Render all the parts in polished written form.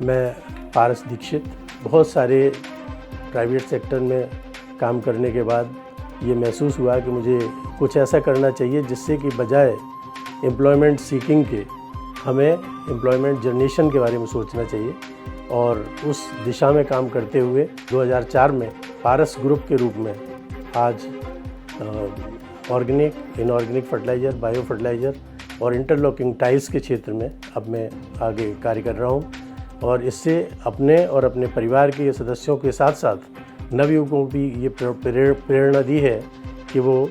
मैं पारस दीक्षित। बहुत सारे प्राइवेट सेक्टर में काम करने के बाद ये महसूस हुआ कि मुझे कुछ ऐसा करना चाहिए जिससे कि बजाय एम्प्लॉयमेंट सीकिंग के हमें एम्प्लॉयमेंट जनरेशन के बारे में सोचना चाहिए। और उस दिशा में काम करते हुए 2004 में पारस ग्रुप के रूप में आज organic, inorganic fertiliser, bio fertiliser और इंटरलॉकिंग टाइल्स के क्षेत्र में अब मैं आगे कार्य कर रहा हूँ। और इससे अपने और अपने परिवार के सदस्यों के साथ साथ नवयुवकों को भी ये प्रेरणा दी है कि वो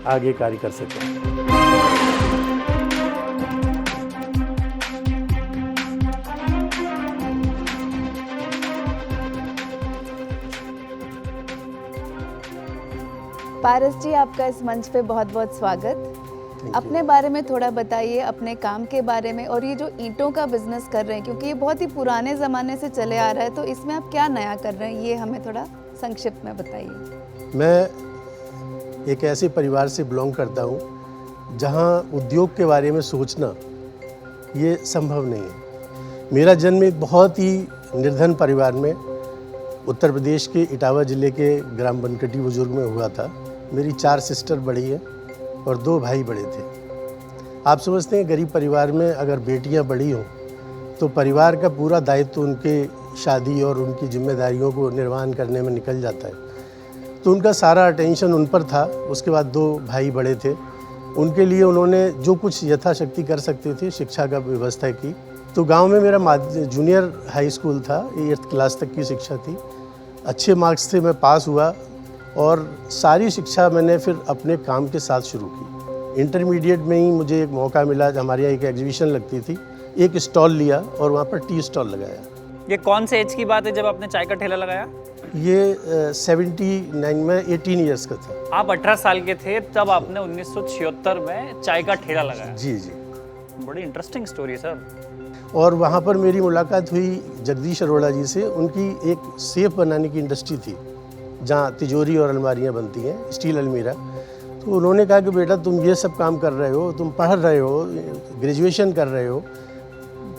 आगे कार्य कर सकें। पारस जी, आपका इस मंच पे बहुत बहुत स्वागत। अपने बारे में थोड़ा बताइए, अपने काम के बारे में, और ये जो ईंटों का बिजनेस कर रहे हैं, क्योंकि ये बहुत ही पुराने ज़माने से चले आ रहा है, तो इसमें आप क्या नया कर रहे हैं, ये हमें थोड़ा संक्षिप्त में बताइए। मैं एक ऐसे परिवार से बिलोंग करता हूँ जहाँ उद्योग के बारे में सोचना ये संभव नहीं है। मेरा जन्म एक बहुत ही निर्धन परिवार में उत्तर प्रदेश के इटावा ज़िले के ग्राम बनकटी बुजुर्ग में हुआ था। मेरी 4 सिस्टर बड़ी हैं और 2 भाई बड़े थे। आप समझते हैं गरीब परिवार में अगर बेटियां बड़ी हों तो परिवार का पूरा दायित्व उनके शादी और उनकी जिम्मेदारियों को निर्वहन करने में निकल जाता है। तो उनका सारा अटेंशन उन पर था। उसके बाद 2 भाई बड़े थे, उनके लिए उन्होंने जो कुछ यथाशक्ति कर सकते थे शिक्षा का व्यवस्था की। तो गाँव में मेरा जूनियर हाई स्कूल था, 8th क्लास तक की शिक्षा थी। अच्छे मार्क्स से मैं पास हुआ और सारी शिक्षा मैंने फिर अपने काम के साथ शुरू की। इंटरमीडिएट में ही मुझे एक मौका मिला, हमारे यहाँ एक एग्जीबिशन लगती थी, एक स्टॉल लिया और वहाँ पर टी स्टॉल लगाया। ये कौन से एज की बात है जब आपने चाय का ठेला लगाया? ये 79 में 18 ईयर्स का था। आप 18 साल के थे तब आपने 1976 में चाय का ठेला लगाया। जी जी, बड़ी इंटरेस्टिंग स्टोरी सर। और वहाँ पर मेरी मुलाकात हुई जगदीश अरोड़ा जी से। उनकी एक सेफ बनाने की इंडस्ट्री थी जहाँ तिजोरी और अलमारियाँ बनती हैं, स्टील अलमीरा। तो उन्होंने कहा कि बेटा तुम ये सब काम कर रहे हो, तुम पढ़ रहे हो, ग्रेजुएशन कर रहे हो,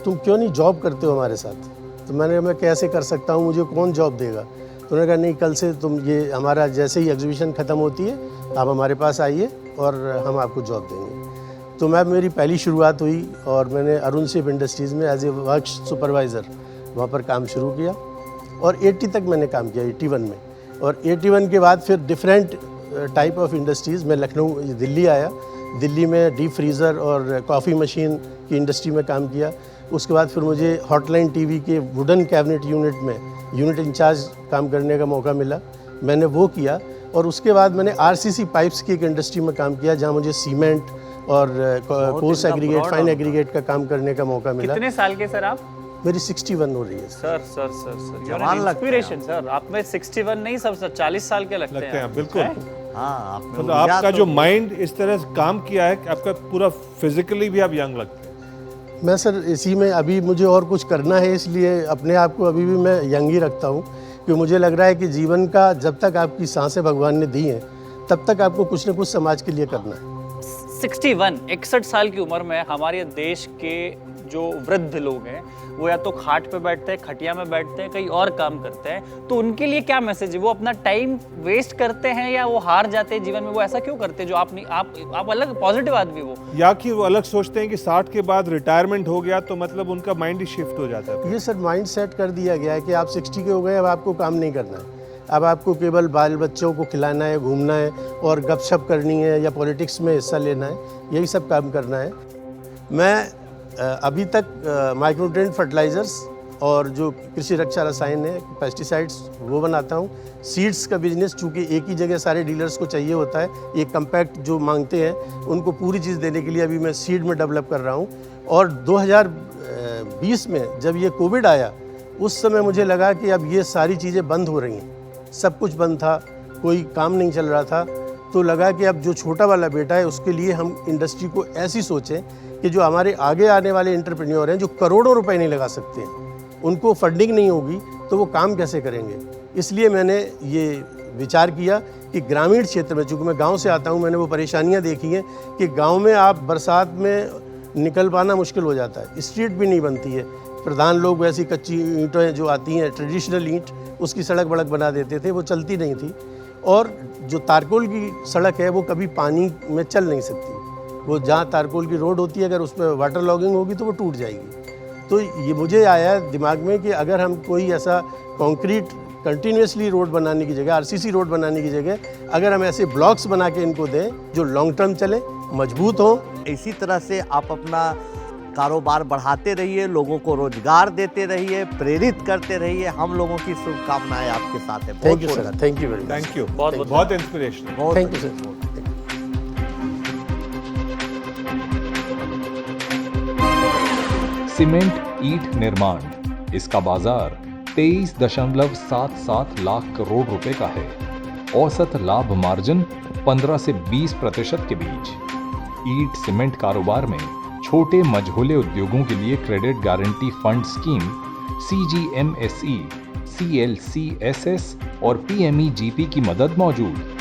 तुम क्यों नहीं जॉब करते हो हमारे साथ? तो मैं कैसे कर सकता हूँ, मुझे कौन जॉब देगा? तो उन्होंने कहा नहीं, कल से तुम ये हमारा जैसे ही एग्जीबिशन ख़त्म होती है आप हमारे पास आइए और हम आपको जॉब देंगे। तो मेरी पहली शुरुआत हुई और मैंने अरुण शिप इंडस्ट्रीज़ में एज ए वर्क सुपरवाइज़र वहाँ पर काम शुरू किया और 80 तक मैंने काम किया, 81 में। और 81 के बाद फिर डिफरेंट टाइप ऑफ इंडस्ट्रीज़ में लखनऊ, दिल्ली आया। दिल्ली में डीप फ्रीज़र और कॉफ़ी मशीन की इंडस्ट्री में काम किया। उसके बाद फिर मुझे हॉटलाइन टीवी के वुडन कैबिनेट यूनिट में यूनिट इंचार्ज काम करने का मौका मिला, मैंने वो किया। और उसके बाद मैंने आरसीसी पाइप्स की एक इंडस्ट्री में काम किया जहाँ मुझे सीमेंट और कोर्स एग्रीगेट, फाइन एग्रीगेट का काम करने का मौका मिला। कितने साल के सर आप? मेरी 61 हो रही है। सर जवान इंस्पिरेशन सर। आप में 61 नहीं सर, 40 साल के लगते हैं। बिल्कुल। हाँ, मतलब आपका जो माइंड इस तरह से काम किया है कि आपका पूरा फिजिकली भी आप यंग लगते हैं। मैं सर इसी में अभी मुझे और कुछ करना है, इसलिए अपने आप को अभी भी मैं यंग ही रखता हूँ। क्योंकि मुझे लग रहा है कि जीवन का जब तक आपकी सांसें भगवान ने दी हैं तब तक आपको कुछ न कुछ समाज के लिए करना है। 61 साल की उम्र में हमारे देश के जो वृद्ध लोग हैं वो या तो खाट पे बैठते हैं, खटिया में बैठते हैं, कहीं और काम करते हैं, तो उनके लिए क्या मैसेज है? वो अपना टाइम वेस्ट करते हैं या वो हार जाते हैं जीवन में? वो ऐसा क्यों करते हैं जो आप नहीं, आप अलग पॉजिटिव आदमी हो, या कि वो अलग सोचते हैं कि 60 के बाद रिटायरमेंट हो गया तो मतलब उनका माइंड ही शिफ्ट हो जाता है? ये सर माइंड सेट कर दिया गया है कि आप 60 के हो गए, अब आपको काम नहीं करना है, अब आपको केवल बाल बच्चों को खिलाना है, घूमना है और गपशप करनी है या पॉलिटिक्स में हिस्सा लेना है, यही सब काम करना है। मैं अभी तक माइक्रोन्यूट्रिएंट फर्टिलाइज़र्स और जो कृषि रक्षा रसायन है, पेस्टिसाइड्स, वो बनाता हूँ। सीड्स का बिजनेस, चूँकि एक ही जगह सारे डीलर्स को चाहिए होता है, एक कम्पैक्ट जो मांगते हैं उनको पूरी चीज़ देने के लिए अभी मैं सीड में डेवलप कर रहा हूँ। और 2020 में जब ये कोविड आया उस समय मुझे लगा कि अब ये सारी चीज़ें बंद हो रही हैं, सब कुछ बंद था, कोई काम नहीं चल रहा था। तो लगा कि अब जो छोटा वाला बेटा है उसके लिए हम इंडस्ट्री को ऐसी सोचें कि जो हमारे आगे आने वाले एंटरप्रेन्योर हैं जो करोड़ों रुपए नहीं लगा सकते हैं, उनको फंडिंग नहीं होगी तो वो काम कैसे करेंगे। इसलिए मैंने ये विचार किया कि ग्रामीण क्षेत्र में, चूँकि मैं गांव से आता हूं, मैंने वो परेशानियां देखी हैं कि गांव में आप बरसात में निकल पाना मुश्किल हो जाता है, स्ट्रीट भी नहीं बनती है, प्रधान लोग वैसी कच्ची ईंटें जो आती हैं ट्रेडिशनल ईंट, उसकी सड़क वड़क बना देते थे, वो चलती नहीं थी। और जो तारकोल की सड़क है वो कभी पानी में चल नहीं सकती, वो जहाँ तारकोल की रोड होती है अगर उस पर वाटर लॉगिंग होगी तो वो टूट जाएगी। तो ये मुझे आया दिमाग में कि अगर हम कोई ऐसा कंक्रीट कंटिन्यूसली रोड बनाने की जगह, आरसीसी रोड बनाने की जगह, अगर हम ऐसे ब्लॉक्स बना के इनको दें जो लॉन्ग टर्म चले, मजबूत हों। इसी तरह से आप अपना कारोबार बढ़ाते रहिए, लोगों को रोजगार देते रहिए, प्रेरित करते रहिए। हम लोगों की शुभकामनाएं आपके साथ है। Thank you sir, thank you very much. Thank you, बहुत- बहुत inspirational. Thank you sir. Cement ईंट निर्माण, इसका बाजार 23.77 लाख करोड़ रुपए का है। औसत लाभ मार्जिन 15 से 20% के बीच। ईंट सीमेंट कारोबार में छोटे मझोले उद्योगों के लिए credit guarantee fund scheme CGMSE, CLCSS और PMEGP की मदद मौजूद।